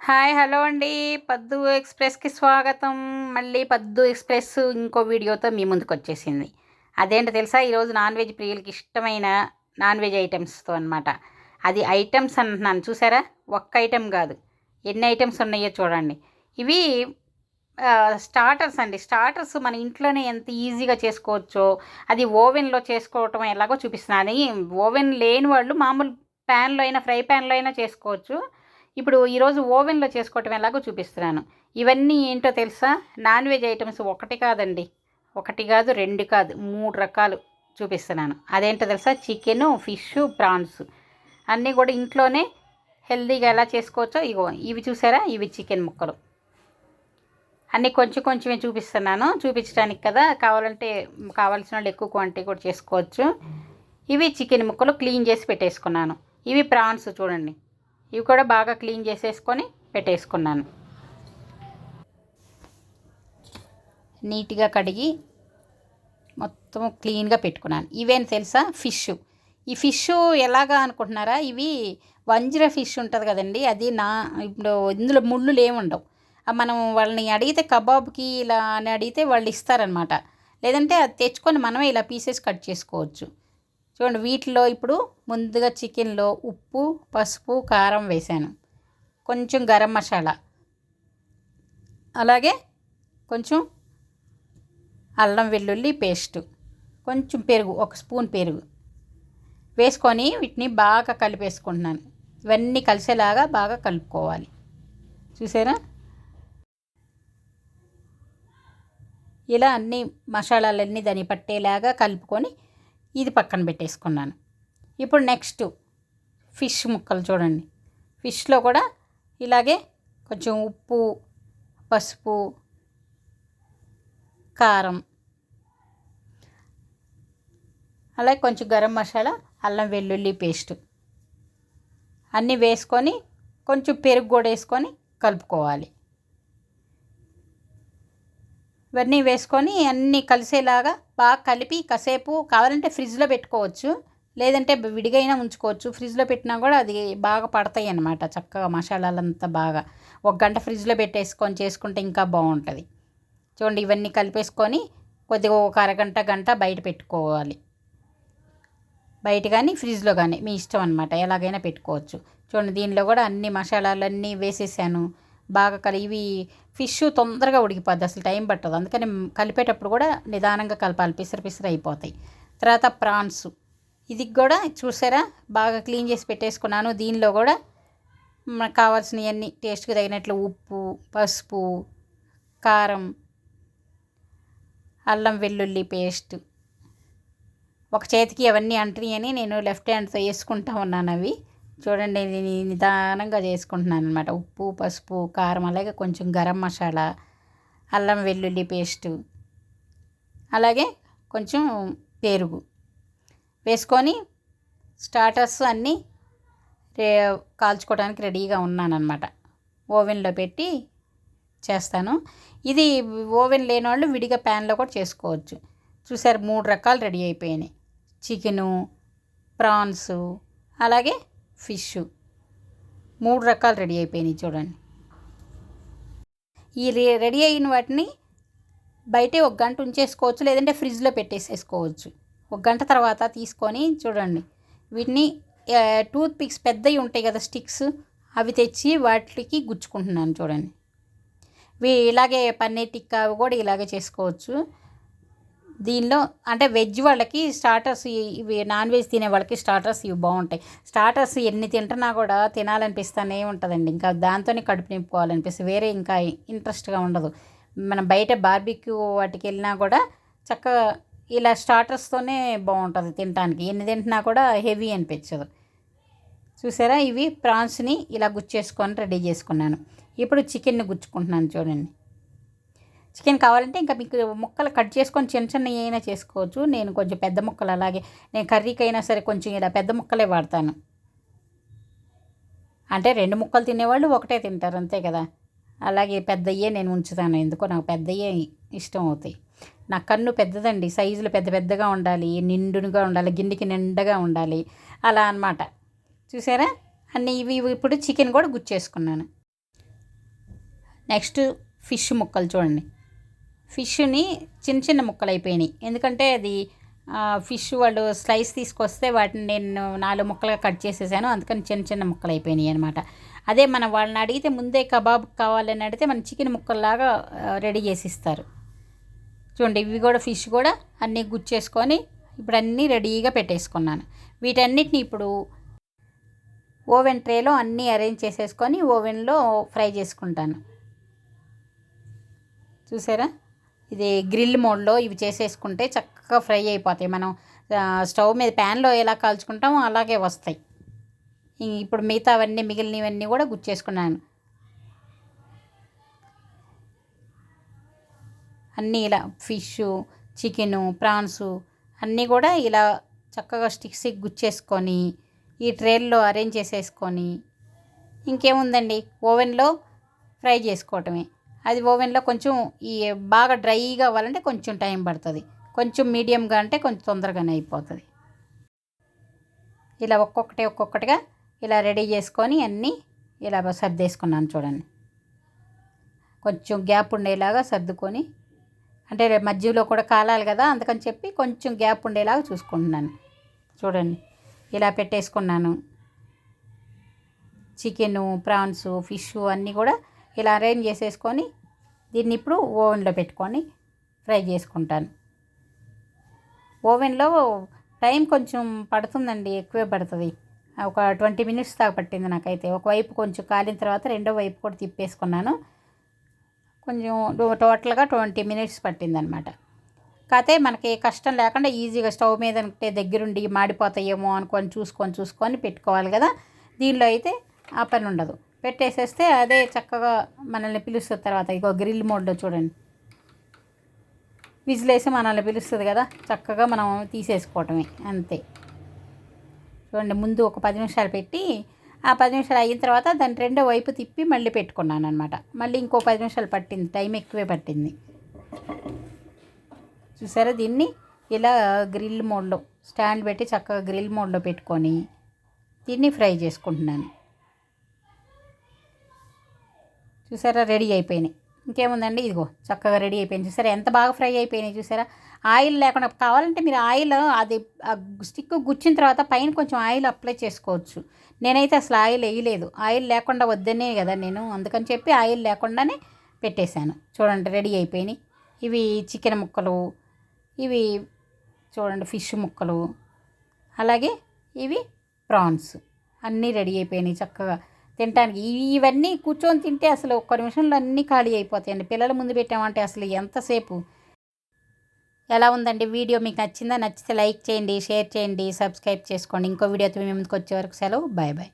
Hi hello అండి. పద్దు ఎక్స్‌ప్రెస్‌కి స్వాగతం. మళ్ళీ పద్దు ఎక్స్‌ప్రెస్ ఇంకో వీడియోతో మీ ముందుకొచ్చేసింది. అదేంటో తెలుసా? ఈరోజు నాన్ వెజ్ ప్రియులకి ఇష్టమైన నాన్ వెజ్ ఐటెమ్స్‌తో అనమాట. అది ఐటెమ్స్ అంటున్నాను చూసారా? ఒక్క ఐటెమ్ కాదు. ఎన్ని ఐటెమ్స్ ఉన్నాయో చూడండి. ఇవి స్టార్టర్స్ అండి. స్టార్టర్స్ మన ఇంట్లోనే ఎంత ఈజీగా చేసుకోవచ్చో, అది ఓవెన్‌లో చేసుకోవటం ఎలాగో చూపిస్తున్నాను. అది ఓవెన్ లేని వాళ్ళు మామూలు ప్యాన్‌లో అయినా, ఫ్రై ప్యాన్‌లో అయినా చేసుకోవచ్చు. ఇప్పుడు ఈరోజు ఓవెన్‌లో చేసుకోవటం ఎలాగో చూపిస్తున్నాను. ఇవన్నీ ఏంటో తెలుసా? నాన్ వెజ్ ఐటెమ్స్ ఒకటి కాదండి. ఒకటి కాదు, 2 కాదు, 3 రకాలు చూపిస్తున్నాను. అదేంటో తెలుసా? చికెను, ఫిషు, ప్రాన్స్ అన్నీ కూడా ఇంట్లోనే హెల్తీగా ఎలా చేసుకోవచ్చో ఇగో ఇవి చూసారా? ఇవి చికెన్ ముక్కలు. అన్నీ కొంచెం కొంచెమే చూపిస్తున్నాను. చూపించడానికి కదా! కావాల్సిన వాళ్ళు ఎక్కువ క్వాంటిటీ కూడా చేసుకోవచ్చు. ఇవి చికెన్ ముక్కలు క్లీన్ చేసి పెట్టేసుకున్నాను. ఇవి ప్రాన్స్ చూడండి. ఇవి కూడా బాగా క్లీన్ చేసేసుకొని పెట్టేసుకున్నాను. నీట్గా కడిగి మొత్తం క్లీన్గా పెట్టుకున్నాను. ఇవేం తెలుసా? ఫిష్. ఈ ఫిష్ ఎలాగా అనుకుంటున్నారా? ఇవి వంజర ఫిష్ ఉంటుంది కదండి, అది ఇప్పుడు ఇందులో ముళ్ళులు ఏమి ఉండవు. మనం వాళ్ళని అడిగితే కబాబ్కి ఇలా అని అడిగితే వాళ్ళు ఇస్తారనమాట. లేదంటే అది తెచ్చుకొని మనమే ఇలా పీసెస్ కట్ చేసుకోవచ్చు. చూడండి, వీటిలో ఇప్పుడు ముందుగా చికెన్లో ఉప్పు, పసుపు, కారం వేసాను. కొంచెం గరం మసాలా, అలాగే కొంచెం అల్లం వెల్లుల్లి పేస్టు, కొంచెం పెరుగు, 1 స్పూన్ పెరుగు వేసుకొని వీటిని బాగా కలిపేసుకుంటున్నాను. ఇవన్నీ కలిసేలాగా బాగా కలుపుకోవాలి. చూసారా? ఇలా అన్ని మసాలాలన్నీ దాన్ని పట్టేలాగా కలుపుకొని ఇది పక్కన పెట్టేసుకున్నాను. ఇప్పుడు నెక్స్ట్ ఫిష్ ముక్కలు చూడండి. ఫిష్లో కూడా ఇలాగే కొంచెం ఉప్పు, పసుపు, కారం, అలాగే కొంచెం గరం మసాలా, అల్లం వెల్లుల్లి పేస్ట్ అన్నీ వేసుకొని కొంచెం పెరుగు కూడా వేసుకొని కలుపుకోవాలి. ఇవన్నీ వేసుకొని అన్నీ కలిసేలాగా బాగా కలిపి కాసేపు కావాలంటే ఫ్రిడ్జ్లో పెట్టుకోవచ్చు, లేదంటే విడిగా అయినా ఉంచుకోవచ్చు. ఫ్రిడ్జ్లో పెట్టినా కూడా అది బాగా పడతాయి అన్నమాట. చక్కగా మసాలాలంతా బాగా 1 గంట ఫ్రిడ్జ్లో పెట్టేసుకొని చేసుకుంటే ఇంకా బాగుంటుంది. చూడండి, ఇవన్నీ కలిపేసుకొని కొద్దిగా ఒక అరగంట గంట బయట పెట్టుకోవాలి. బయట కానీ ఫ్రిడ్జ్లో కానీ మీ ఇష్టం అనమాట, ఎలాగైనా పెట్టుకోవచ్చు. చూడండి, దీనిలో కూడా అన్ని మసాలాలన్నీ వేసేసాను. బాగా ఇవి ఫిష్ తొందరగా ఉడికిపోద్ది, అసలు టైం పట్టదు. అందుకని కలిపేటప్పుడు కూడా నిదానంగా కలపాలి, పిసర పిసర అయిపోతాయి. తర్వాత ప్రాన్స్, ఇది కూడా చూసారా బాగా క్లీన్ చేసి పెట్టేసుకున్నాను. దీనిలో కూడా మనకు కావాల్సినవన్నీ టేస్ట్కి తగినట్లు ఉప్పు, పసుపు, కారం, అల్లం వెల్లుల్లి పేస్ట్. ఒక చేతికి అవన్నీ అంటున్నాయని నేను లెఫ్ట్ హ్యాండ్తో వేసుకుంటా ఉన్నాను. అవి చూడండి, నేను నిదానంగా చేసుకుంటున్నాను అనమాట. ఉప్పు, పసుపు, కారం, అలాగే కొంచెం గరం మసాలా, అల్లం వెల్లుల్లి పేస్టు, అలాగే కొంచెం పెరుగు వేసుకొని స్టార్టర్స్ అన్నీ కాల్చుకోవడానికి రెడీగా ఉన్నానన్నమాట. ఓవెన్లో పెట్టి చేస్తాను. ఇది ఓవెన్ లేని వాళ్ళు విడిగా ప్యాన్లో కూడా చేసుకోవచ్చు. చూసారు, 3 రకాలు రెడీ అయిపోయినాయి. చికెను, ప్రాన్సు, అలాగే ఫిష్, 3 రకాలు రెడీ అయిపోయినాయి చూడండి. ఈ రెడీ అయిన వాటిని బయటే 1 గంట ఉంచేసుకోవచ్చు, లేదంటే ఫ్రిడ్జ్లో పెట్టేసేసుకోవచ్చు. 1 గంట తర్వాత తీసుకొని చూడండి, వీటిని టూత్ పిక్స్ పెద్దవి ఉంటాయి కదా, స్టిక్స్, అవి తెచ్చి వాటికి గుచ్చుకుంటున్నాను చూడండి. ఇలాగే పన్నీర్ టిక్కా కూడా ఇలాగే చేసుకోవచ్చు. దీనిలో అంటే వెజ్ వాళ్ళకి స్టార్టర్స్, ఇవి నాన్ వెజ్ తినే వాళ్ళకి స్టార్టర్స్ ఇవి బాగుంటాయి. స్టార్టర్స్ ఎన్ని తింటున్నా కూడా తినాలనిపిస్తూనే ఉంటుందండి. ఇంకా దాంతోనే కడుపు నింపుకోవాలనిపిస్తుంది, వేరే ఇంకా ఇంట్రెస్ట్గా ఉండదు. మనం బయట బార్బిక్యూ వాటికి వెళ్ళినా కూడా చక్కగా ఇలా స్టార్టర్స్తోనే బాగుంటుంది తినడానికి. ఎన్ని తింటున్నా కూడా హెవీ అనిపించదు. చూసారా, ఇవి ప్రాన్స్ని ఇలా గుచ్చేసుకొని రెడీ చేసుకున్నాను. ఇప్పుడు చికెన్ని గుచ్చుకుంటున్నాను చూడండి. చికెన్ కావాలంటే ఇంకా మీకు ముక్కలు కట్ చేసుకొని చిన్న చిన్నవి అయినా చేసుకోవచ్చు. నేను కొంచెం పెద్ద ముక్కలు, అలాగే నేను కర్రీకి అయినా సరే కొంచెం ఇలా పెద్ద ముక్కలే వాడతాను. అంటే 2 ముక్కలు తినేవాళ్ళు ఒకటే తింటారు అంతే కదా. అలాగే పెద్దయ్యే నేను ఉంచుతాను, ఎందుకో నాకు పెద్దయ్యే ఇష్టం అవుతాయి. నా కన్ను పెద్దదండి, సైజులు పెద్ద పెద్దగా ఉండాలి, నిండుగా ఉండాలి, గిన్నెకి నిండగా ఉండాలి, అలా అన్నమాట. చూసారా, అన్నీ ఇవి ఇప్పుడు చికెన్ కూడా గుచ్చేసుకున్నాను. నెక్స్ట్ ఫిష్ ముక్కలు చూడండి. ఫిష్ని చిన్న చిన్న ముక్కలు అయిపోయినాయి, ఎందుకంటే అది ఫిష్ వాళ్ళు స్లైస్ తీసుకొస్తే వాటిని నేను 4 ముక్కలుగా కట్ చేసేసాను, అందుకని చిన్న చిన్న ముక్కలు అయిపోయినాయి అనమాట. అదే మనం వాళ్ళని అడిగితే ముందే కబాబ్ కావాలని అడిగితే మన చికెన్ ముక్కల్లాగా రెడీ చేసి ఇస్తారు. చూడండి, ఇవి కూడా ఫిష్ కూడా అన్నీ గుచ్చేసుకొని ఇప్పుడు అన్నీ రెడీగా పెట్టేసుకున్నాను. వీటన్నిటిని ఇప్పుడు ఓవెన్ ట్రేలో అన్నీ అరేంజ్ చేసేసుకొని ఓవెన్లో ఫ్రై చేసుకుంటాను. చూసారా, ఇది గ్రిల్ మోడ్లో ఇవి చేసేసుకుంటే చక్కగా ఫ్రై అయిపోతాయి. మనం స్టవ్ మీద ప్యాన్లో ఎలా కాల్చుకుంటామో అలాగే వస్తాయి. ఇప్పుడు మిగతావన్నీ మిగిలినవన్నీ కూడా గుచ్చేసుకున్నాను. అన్నీ ఇలా ఫిష్, చికెను, ప్రాన్సు అన్నీ కూడా ఇలా చక్కగా స్టిక్స్కి గుచ్చేసుకొని ఈ ట్రేల్లో అరేంజ్ చేసేసుకొని ఇంకేముందండి, ఓవెన్లో ఫ్రై చేసుకోవటమే. అది ఓవెన్లో కొంచెం ఈ బాగా డ్రైగా అవ్వాలంటే కొంచెం టైం పడుతుంది, కొంచెం మీడియంగా అంటే కొంచెం తొందరగానే అయిపోతుంది. ఇలా ఒక్కొక్కటిగా ఇలా రెడీ చేసుకొని అన్నీ ఇలా సర్దేసుకున్నాను చూడండి. కొంచెం గ్యాప్ ఉండేలాగా సర్దుకొని, అంటే మధ్యలో కూడా కాలాలి కదా, అందుకని చెప్పి కొంచెం గ్యాప్ ఉండేలాగా చూసుకుంటున్నాను. చూడండి, ఇలా పెట్టేసుకున్నాను. చికెను, ప్రాన్స్, ఫిష్ అన్నీ కూడా ఇలా అరేంజ్ చేసేసుకొని దీన్ని ఇప్పుడు ఓవెన్లో పెట్టుకొని ఫ్రై చేసుకుంటాను. ఓవెన్లో టైం కొంచెం పడుతుందండి, ఎక్కువే పడుతుంది. ఒక 20 మినిట్స్ దాకా పట్టింది నాకైతే. ఒకవైపు కొంచెం కాలిన తర్వాత రెండో వైపు కూడా తిప్పేసుకున్నాను. కొంచెం టోటల్గా 20 మినిట్స్ పట్టిందనమాట. కాకపోతే మనకి కష్టం లేకుండా ఈజీగా స్టవ్ మీద ఉంటే దగ్గరుండి మాడిపోతాయేమో అనుకొని చూసుకొని పెట్టుకోవాలి కదా. దీనిలో అయితే ఆ పని ఉండదు, పెట్టేసేస్తే అదే చక్కగా మనల్ని పిలుస్తుంది. తర్వాత ఇగో గ్రిల్ మోడ్లో చూడండి, విజిల్ వేసి మనల్ని పిలుస్తుంది కదా, చక్కగా మనం తీసేసుకోవటమే అంతే. చూడండి, ముందు ఒక 10 నిమిషాలు పెట్టి ఆ 10 నిమిషాలు అయిన తర్వాత దాన్ని రెండో వైపు తిప్పి మళ్ళీ పెట్టుకున్నాను అనమాట. మళ్ళీ ఇంకో 10 నిమిషాలు పట్టింది, టైం ఎక్కువే పట్టింది. చూసారా, దీన్ని ఇలా గ్రిల్ మోడ్లో స్టాండ్ పెట్టి చక్కగా గ్రిల్ మోడ్లో పెట్టుకొని దీన్ని ఫ్రై చేసుకుంటున్నాను. చూసారా, రెడీ అయిపోయినాయి. ఇంకేముందండి, ఇదిగో చక్కగా రెడీ అయిపోయింది. చూసారా ఎంత బాగా ఫ్రై అయిపోయినాయి. చూసారా, ఆయిల్ లేకుండా కావాలంటే మీరు ఆయిల్ అది స్టిక్ గుచ్చిన తర్వాత పైన కొంచెం ఆయిల్ అప్లై చేసుకోవచ్చు. నేనైతే అసలు ఆయిల్ వేయలేదు, ఆయిల్ లేకుండా వద్దనే కదా నేను, అందుకని చెప్పి ఆయిల్ లేకుండానే పెట్టేశాను. చూడండి, రెడీ అయిపోయినాయి. ఇవి చికెన్ ముక్కలు, ఇవి చూడండి ఫిష్ ముక్కలు, అలాగే ఇవి ప్రాన్స్ అన్నీ రెడీ అయిపోయినాయి చక్కగా తినడానికి. ఇవన్నీ కూర్చొని తింటే అసలు ఒక్క నిమిషంలో అన్నీ ఖాళీ అయిపోతాయండి. పిల్లల ముందు పెట్టామంటే అసలు ఎంతసేపు. ఎలా ఉందండి వీడియో? మీకు నచ్చిందా? నచ్చితే లైక్ చేయండి, షేర్ చేయండి, సబ్స్క్రైబ్ చేసుకోండి. ఇంకో వీడియోతో మీ ముందుకు వచ్చే వరకు సెలవు. Bye bye.